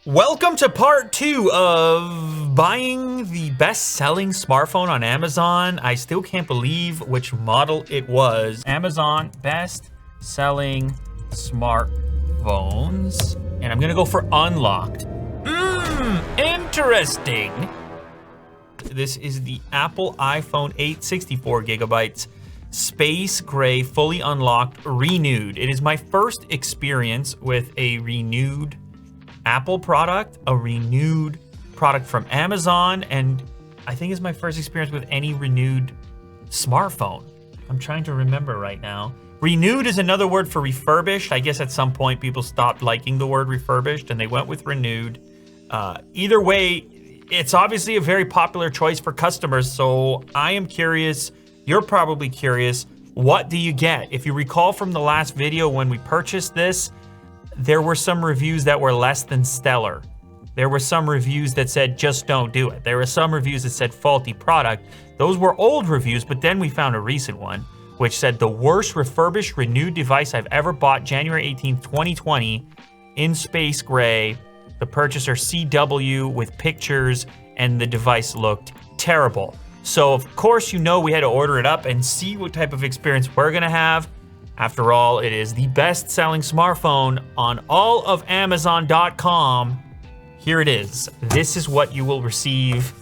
Welcome to part 2 of buying the best-selling smartphone on Amazon. I still can't believe which model it was. Amazon best-selling smartphones. And I'm gonna go for unlocked. Interesting. This is the Apple iPhone 8, 64 gigabytes, space gray, fully unlocked, renewed. It is my first experience with a renewed Apple product, a renewed product from Amazon, and I think it's my first experience with any renewed smartphone. I'm trying to remember right now. Renewed is another word for refurbished. I guess at some point people stopped liking the word refurbished and they went with renewed. Either way, it's obviously a very popular choice for customers, so I am curious, you're probably curious, what do you get? If you recall from the last video when we purchased this, there were some reviews that were less than stellar. There were some reviews that said, just don't do it. There were some reviews that said faulty product. Those were old reviews, but then we found a recent one, which said the worst refurbished renewed device I've ever bought, January 18th, 2020, in space gray, the purchaser CW with pictures, and the device looked terrible. So of course, you know, we had to order it up and see what type of experience we're gonna have. After all, it is the best-selling smartphone on all of Amazon.com. Here it is. This is what you will receive.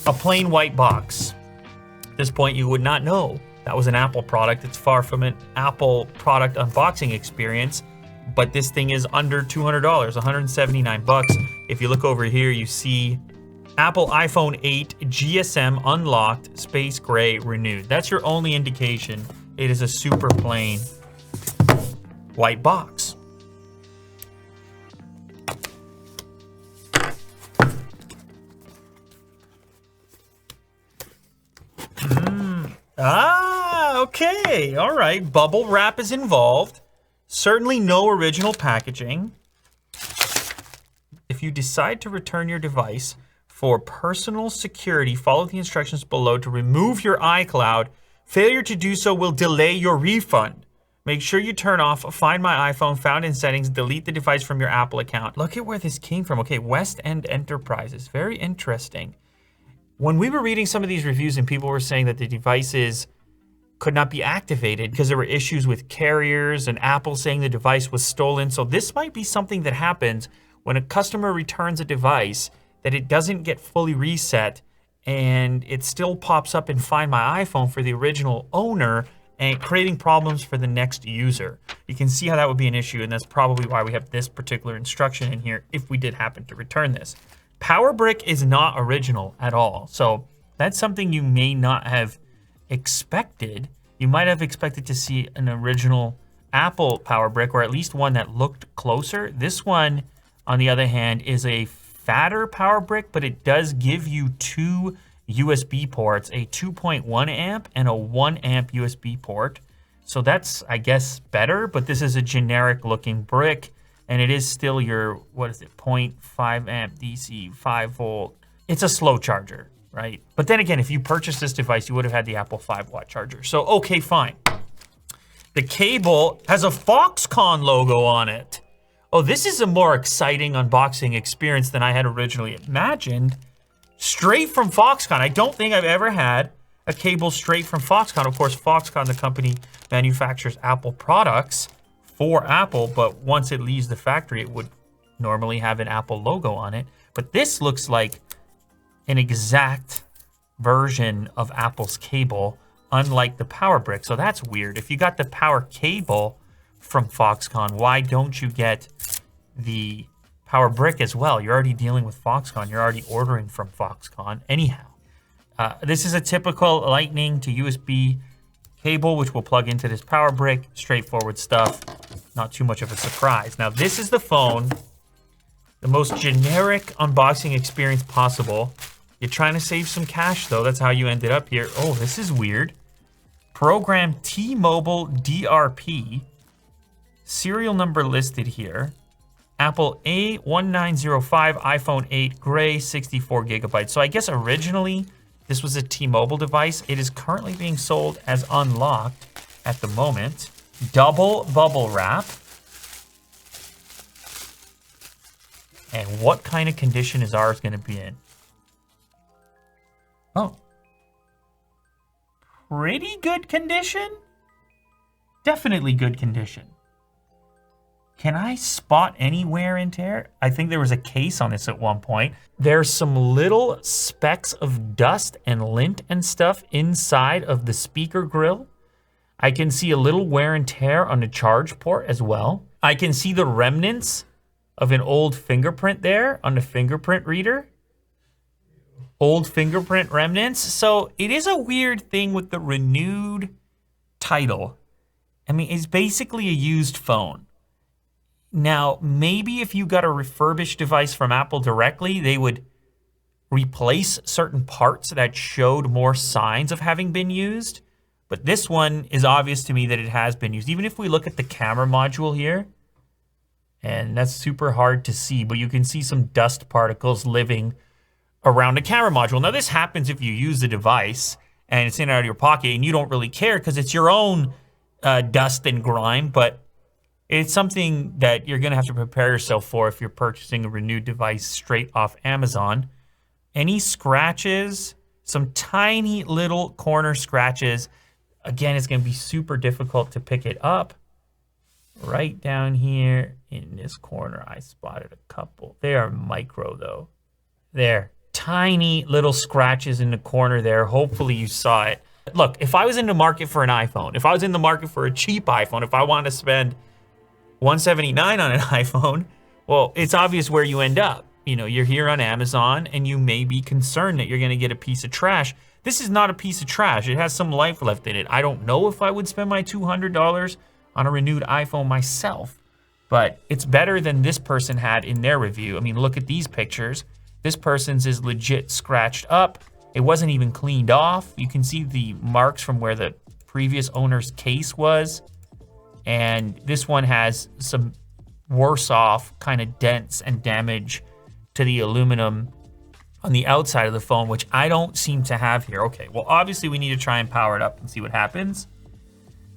A plain white box. At this point, you would not know that was an Apple product. It's far from an Apple product unboxing experience, but this thing is under $200, 179 bucks. If you look over here, you see Apple iPhone 8 GSM unlocked, space gray, renewed. That's your only indication. It is a super plain white box. Okay. All right. Bubble wrap is involved. Certainly no original packaging. If you decide to return your device for personal security, follow the instructions below to remove your iCloud. Failure to do so will delay your refund. Make sure you turn off Find My iPhone, found in settings, delete the device from your Apple account. Look at where this came from. Okay, West End Enterprises, very interesting. When we were reading some of these reviews and people were saying that the devices could not be activated because there were issues with carriers and Apple saying the device was stolen. So this might be something that happens when a customer returns a device, that it doesn't get fully reset and it still pops up in Find My iPhone for the original owner and creating problems for the next user. You can see how that would be an issue, and that's probably why we have this particular instruction in here if we did happen to return this. Power brick is not original at all, so that's something you may not have expected. You might have expected to see an original Apple power brick, or at least one that looked closer. This one, on the other hand, is a fatter power brick, but it does give you two USB ports, a 2.1 amp and a 1 amp USB port. So that's, I guess, better, but this is a generic looking brick, and it is still your, what is it, 0.5 amp DC, 5 volt. It's a slow charger, right? But then again, if you purchased this device, you would have had the Apple 5-watt charger. So, okay, fine. The cable has a Foxconn logo on it. Oh, this is a more exciting unboxing experience than I had originally imagined. Straight from Foxconn. I don't think I've ever had a cable straight from Foxconn. Of course, Foxconn, the company, manufactures Apple products for Apple, but once it leaves the factory, it would normally have an Apple logo on it. But this looks like an exact version of Apple's cable, unlike the power brick. So that's weird. If you got the power cable from Foxconn, why don't you get the power brick as well? You're already dealing with Foxconn. You're already ordering from Foxconn. Anyhow, this is a typical Lightning to USB cable, which will plug into this power brick. Straightforward stuff. Not too much of a surprise. Now, this is the phone. The most generic unboxing experience possible. You're trying to save some cash, though. That's how you ended up here. Oh, this is weird. Program T-Mobile DRP. Serial number listed here. Apple A1905, iPhone 8, gray, 64 gigabytes. So I guess originally this was a T-Mobile device. It is currently being sold as unlocked at the moment. Double bubble wrap. And what kind of condition is ours going to be in? Oh. Pretty good condition? Definitely good condition. Can I spot any wear and tear? I think there was a case on this at one point. There's some little specks of dust and lint and stuff inside of the speaker grill. I can see a little wear and tear on the charge port as well. I can see the remnants of an old fingerprint there on the fingerprint reader. Old fingerprint remnants. So it is a weird thing with the renewed title. I mean, it's basically a used phone. Now, maybe if you got a refurbished device from Apple directly, they would replace certain parts that showed more signs of having been used. But this one is obvious to me that it has been used. Even if we look at the camera module here, and that's super hard to see, but you can see some dust particles living around the camera module. Now, this happens if you use the device and it's in and out of your pocket and you don't really care because it's your own dust and grime, but it's something that you're going to have to prepare yourself for if you're purchasing a renewed device straight off Amazon. Any scratches, some tiny little corner scratches. Again, it's going to be super difficult to pick it up. Right down here in this corner, I spotted a couple. They are micro, though. There. Tiny little scratches in the corner there. Hopefully you saw it. Look, if I was in the market for an iPhone, if I was in the market for a cheap iPhone, if I wanted to spend $179 on an iPhone, well, it's obvious where you end up. You know, you're here on Amazon and you may be concerned that you're going to get a piece of trash. This is not a piece of trash. It has some life left in it. I don't know if I would spend my $200 on a renewed iPhone myself, but it's better than this person had in their review. I mean, look at these pictures. This person's is legit scratched up. It wasn't even cleaned off. You can see the marks from where the previous owner's case was. And this one has some worse off kind of dents and damage to the aluminum on the outside of the phone, which I don't seem to have here. Okay, well, obviously we need to try and power it up and see what happens.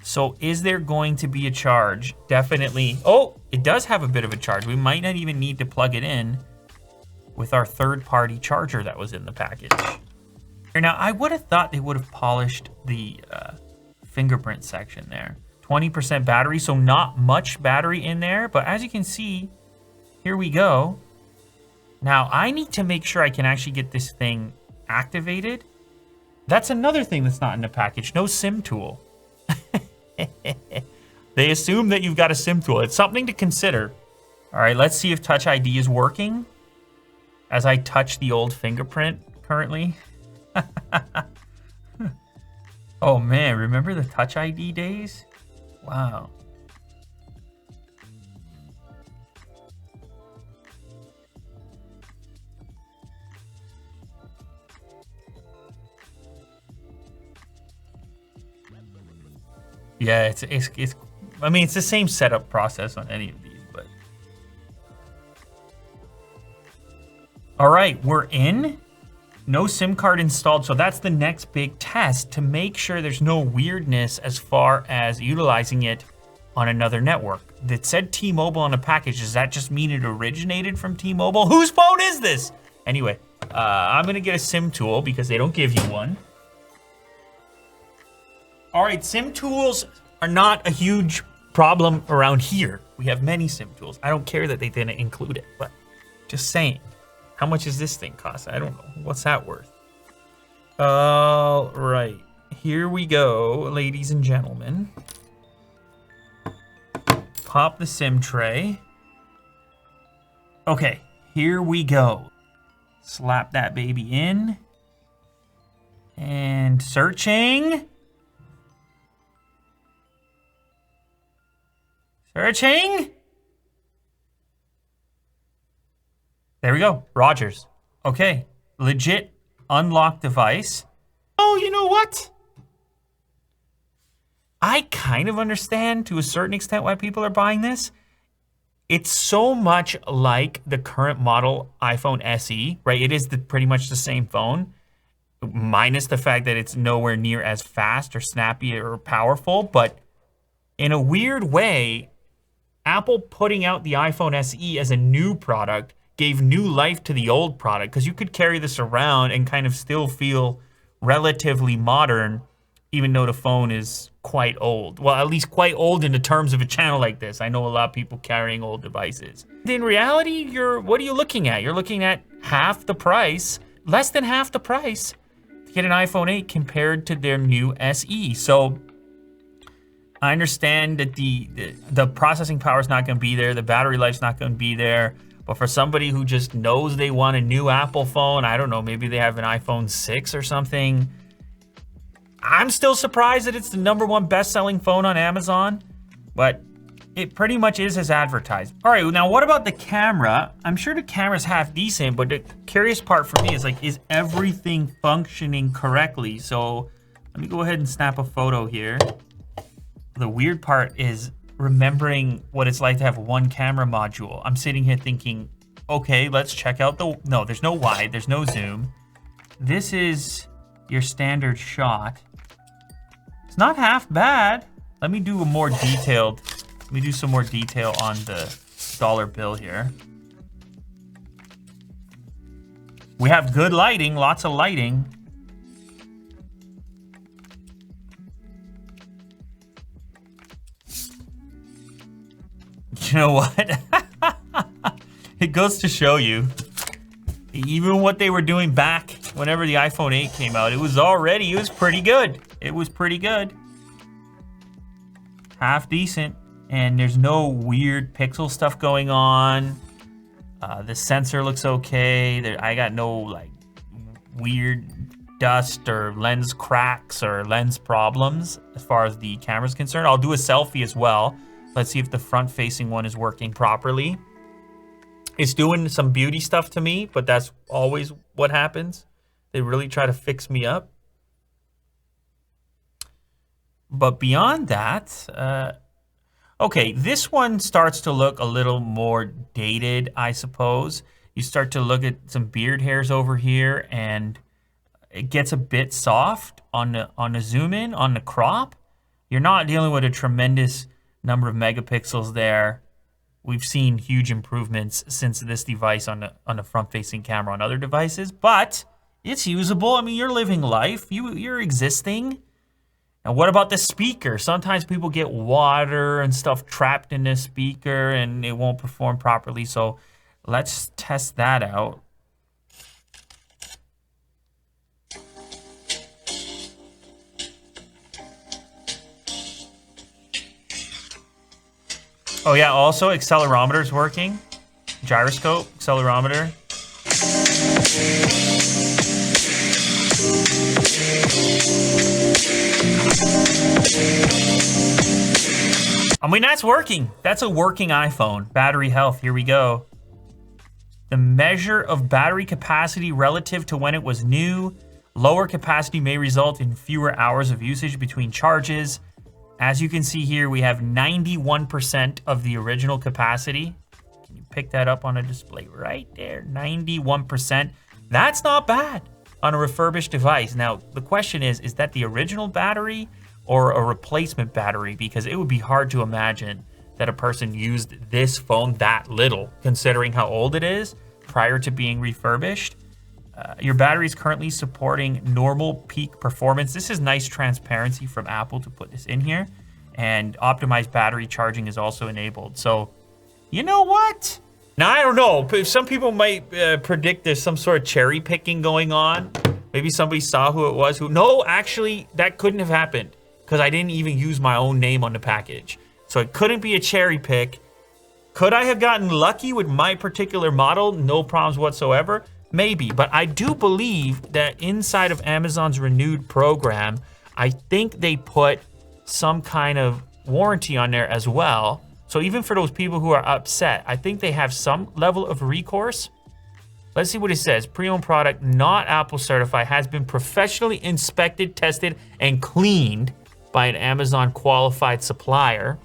So is there going to be a charge? Definitely. Oh, it does have a bit of a charge. We might not even need to plug it in with our third-party charger that was in the package. Now, I would have thought they would have polished the fingerprint section there. 20% battery, so not much battery in there. But as you can see, here we go. Now, I need to make sure I can actually get this thing activated. That's another thing that's not in the package. No SIM tool. They assume that you've got a SIM tool. It's something to consider. All right, let's see if Touch ID is working as I touch the old fingerprint currently. Oh man, remember the Touch ID days? Wow. Yeah, it's I mean, it's the same setup process on any of these, but. All right, we're in. No SIM card installed, so that's the next big test to make sure there's no weirdness as far as utilizing it on another network. That said T-Mobile on the package, does that just mean it originated from T-Mobile? Whose phone is this? Anyway, I'm gonna get a SIM tool because they don't give you one. All right, SIM tools are not a huge problem around here. We have many SIM tools. I don't care that they didn't include it, but just saying. How much does this thing cost? I don't know. What's that worth? All right, here we go, ladies and gentlemen. Pop the SIM tray. Okay, here we go. Slap that baby in. And searching. Searching. There we go, Rogers. Okay, legit unlocked device. Oh, you know what? I kind of understand to a certain extent why people are buying this. It's so much like the current model iPhone SE, right? It is pretty much the same phone, minus the fact that it's nowhere near as fast or snappy or powerful. But in a weird way, Apple putting out the iPhone SE as a new product gave new life to the old product, because you could carry this around and kind of still feel relatively modern, even though the phone is quite old. Well, at least quite old in the terms of a channel like this. I know a lot of people carrying old devices. In reality, what are you looking at? You're looking at half the price, less than half the price, to get an iPhone 8 compared to their new SE. So I understand that the processing power is not going to be there, the battery life's not going to be there, but for somebody who just knows they want a new Apple phone, I don't know, maybe they have an iPhone 6 or something, I'm still surprised that it's the #1 best-selling phone on Amazon, but it pretty much is as advertised. All right, now what about the camera? I'm sure the camera's half decent, but the curious part for me is like, is everything functioning correctly? So let me go ahead and snap a photo here. The weird part is remembering what it's like to have one camera module. I'm sitting here thinking, okay, let's check out no, there's no wide, there's no zoom. This is your standard shot. It's not half bad. Let me do some more detail on the dollar bill here. We have good lighting, lots of lighting. You know what? It goes to show you, even what they were doing back whenever the iPhone 8 came out, it was pretty good. It was pretty good. Half decent. And there's no weird pixel stuff going on. The sensor looks okay. I got no like weird dust or lens cracks or lens problems as far as the camera's concerned. I'll do a selfie as well. Let's see if the front-facing one is working properly. It's doing some beauty stuff to me, but that's always what happens. They really try to fix me up. But beyond that, okay, this one starts to look a little more dated, I suppose. You start to look at some beard hairs over here, and it gets a bit soft on the zoom in, on the crop. You're not dealing with a tremendous number of megapixels there. We've seen huge improvements since this device on the front-facing camera on other devices, but it's usable. I mean, you're living life. You're existing. And what about the speaker? Sometimes people get water and stuff trapped in the speaker and it won't perform properly. So let's test that out. Oh yeah, also accelerometer is working. Gyroscope, accelerometer. I mean, that's working. That's a working iPhone. Battery health, here we go. The measure of battery capacity relative to when it was new. Lower capacity may result in fewer hours of usage between charges. As you can see here, we have 91% of the original capacity. Can you pick that up on a display right there? 91%. That's not bad on a refurbished device. Now, the question is that the original battery or a replacement battery? Because it would be hard to imagine that a person used this phone that little, considering how old it is, prior to being refurbished. Your battery is currently supporting normal peak performance. This is nice transparency from Apple to put this in here. And optimized battery charging is also enabled. So, you know what? Now, I don't know. Some people might predict there's some sort of cherry picking going on. Maybe somebody saw who it was. No, actually, that couldn't have happened because I didn't even use my own name on the package. So it couldn't be a cherry pick. Could I have gotten lucky with my particular model? No problems whatsoever. Maybe, but I do believe that inside of Amazon's renewed program, I think they put some kind of warranty on there as well. So even for those people who are upset, I think they have some level of recourse. Let's see what it says. Pre-owned product, not Apple certified, has been professionally inspected, tested, and cleaned by an Amazon qualified supplier.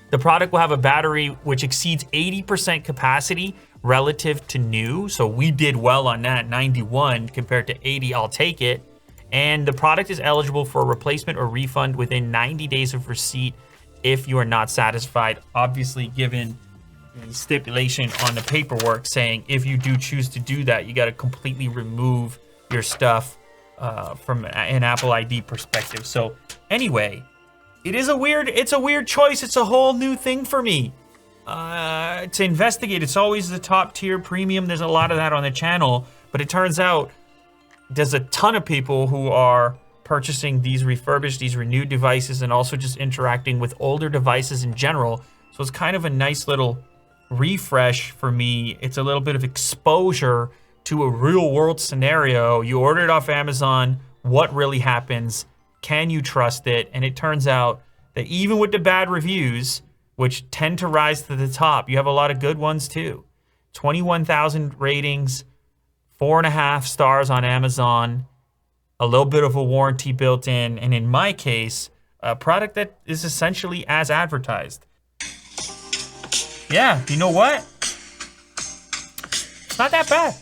The product will have a battery which exceeds 80% capacity relative to new. So we did well on that, 91 compared to 80, I'll take it. And the product is eligible for a replacement or refund within 90 days of receipt if you are not satisfied. Obviously, given stipulation on the paperwork saying if you do choose to do that, you got to completely remove your stuff from an Apple ID perspective. So anyway, it's a weird choice. It's a whole new thing for me to investigate. It's always the top tier premium. There's a lot of that on the channel, but it turns out there's a ton of people who are purchasing these refurbished, these renewed devices, and also just interacting with older devices in general. So it's kind of a nice little refresh for me. It's a little bit of exposure to a real world scenario. You order it off Amazon. What really happens? Can you trust it? And it turns out that even with the bad reviews, which tend to rise to the top, you have a lot of good ones too. 21,000 ratings, 4.5 stars on Amazon, a little bit of a warranty built in, and in my case, a product that is essentially as advertised. Yeah, you know what? It's not that bad.